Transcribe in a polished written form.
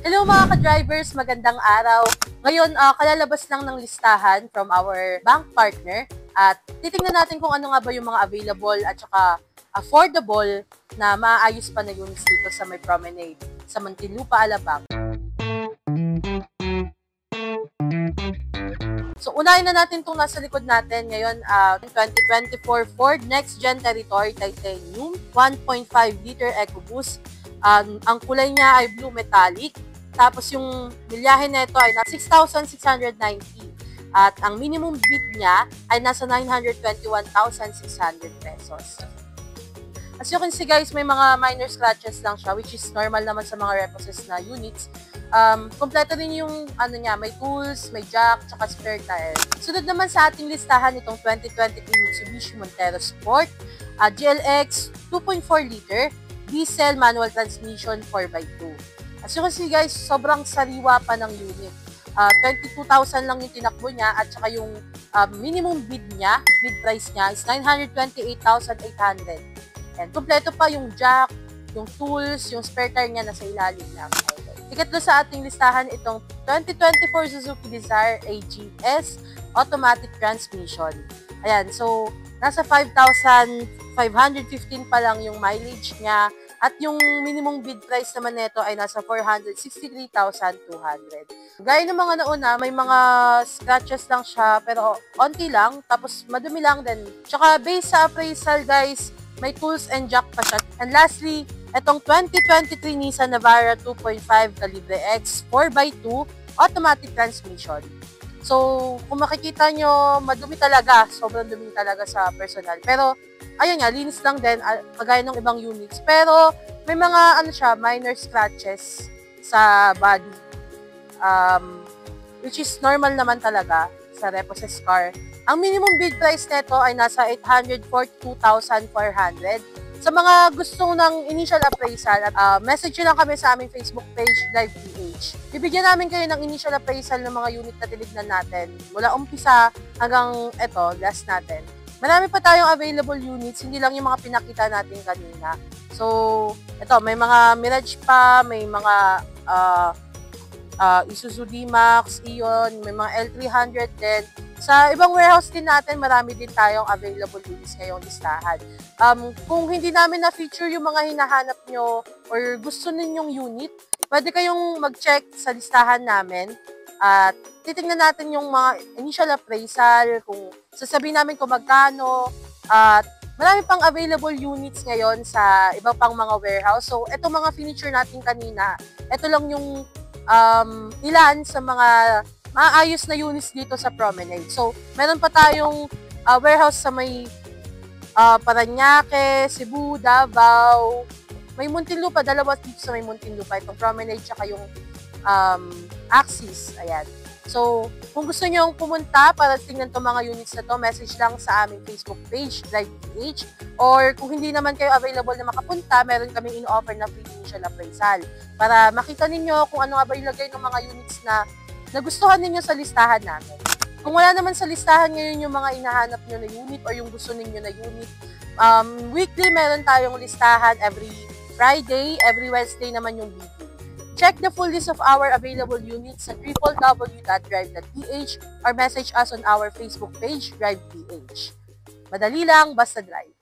Hello mga ka-drivers, magandang araw. Ngayon, kalalabas lang ng listahan from our bank partner at titingnan natin kung ano nga ba yung mga available at saka affordable na maayos pa na units dito sa may promenade sa Muntinlupa, Alabang. So, unahin na natin itong nasa likod natin. Ngayon, 2024 Ford Next Gen Territory Titanium 1.5 liter EcoBoost. Ang kulay niya ay blue metallic. Tapos yung milyahe nito ay na 6,690 at ang minimum bid niya ay nasa 921,600 pesos. As you can see guys, may mga minor scratches lang siya which is normal naman sa mga repossessed na units. Kompleto rin yung ano niya, may tools, may jack, tsaka spare tire. Sunod naman sa ating listahan itong 2023 Mitsubishi Montero Sport GLX 2.4 liter diesel manual transmission 4x2. As you can see guys, sobrang sariwa pa ng unit. 22,000 lang yung tinakbo niya at saka yung minimum bid niya, bid price niya is 928,800. And kompleto pa yung jack, yung tools, yung spare tire niya nasa ilalim lang. Ikatlo sa ating listahan itong 2024 Suzuki Dzire AGS automatic transmission. Ayan, so nasa 5,515 pa lang yung mileage niya. At yung minimum bid price naman nito ay nasa 463,200. Gaya ng mga nauna, may mga scratches lang siya pero onti lang, tapos madumi lang din. Tsaka based sa appraisal guys, may tools and jack pa siya. And lastly, itong 2023 Nissan Navara 2.5 Calibre X 4x2 automatic transmission. So, kung makikita nyo, madumi talaga. Sobrang dumi talaga sa personal. Pero, ayun nga, linis lang din, kagaya ng ibang units. Pero, may mga, minor scratches sa body. Which is normal naman talaga sa repossessed car. Ang minimum bid price nito ay nasa 842,400. Sa mga gusto ng initial appraisal, message nyo lang kami sa aming Facebook page, Live PH. Bibigyan namin kayo ng initial appraisal ng mga unit na tinignan natin. Mula umpisa hanggang last natin. Marami pa tayong available units, hindi lang yung mga pinakita natin kanina. So, ito, may mga Mirage pa, may mga Isuzu D-Max, Eon, may mga L300 din. Sa ibang warehouse din natin, marami din tayong available units ngayong listahan. Kung hindi namin na-feature yung mga hinahanap nyo or gusto ninyong unit, pwede kayong mag-check sa listahan namin at titingnan natin yung mga initial appraisal, kung sasabihin namin kung magkano, at marami pang available units ngayon sa iba pang mga warehouse. So, itong mga feature natin kanina, ito lang yung ilan sa mga maayos na units dito sa Promenade. So, meron pa tayong warehouse sa may Parañaque, Cebu, Davao, may Muntinlupa, dalawa dito sa may Muntinlupa, itong Promenade tsaka yung Axis. Ayan. So, kung gusto nyo pumunta para tingnan itong mga units na to, message lang sa aming Facebook page, Live PH. Or kung hindi naman kayo available na makapunta, meron kami in-offer na free initial appraisal para makita ninyo kung ano nga ba yung lagay ng mga units na nagustuhan ninyo sa listahan namin. Kung wala naman sa listahan ngayon yung mga inahanap nyo na unit or yung gusto ninyo na unit, weekly meron tayong listahan every Friday, every Wednesday naman yung video. Check the full list of our available units sa www.drive.ph or message us on our Facebook page, Drive PH. Madali lang, basta drive.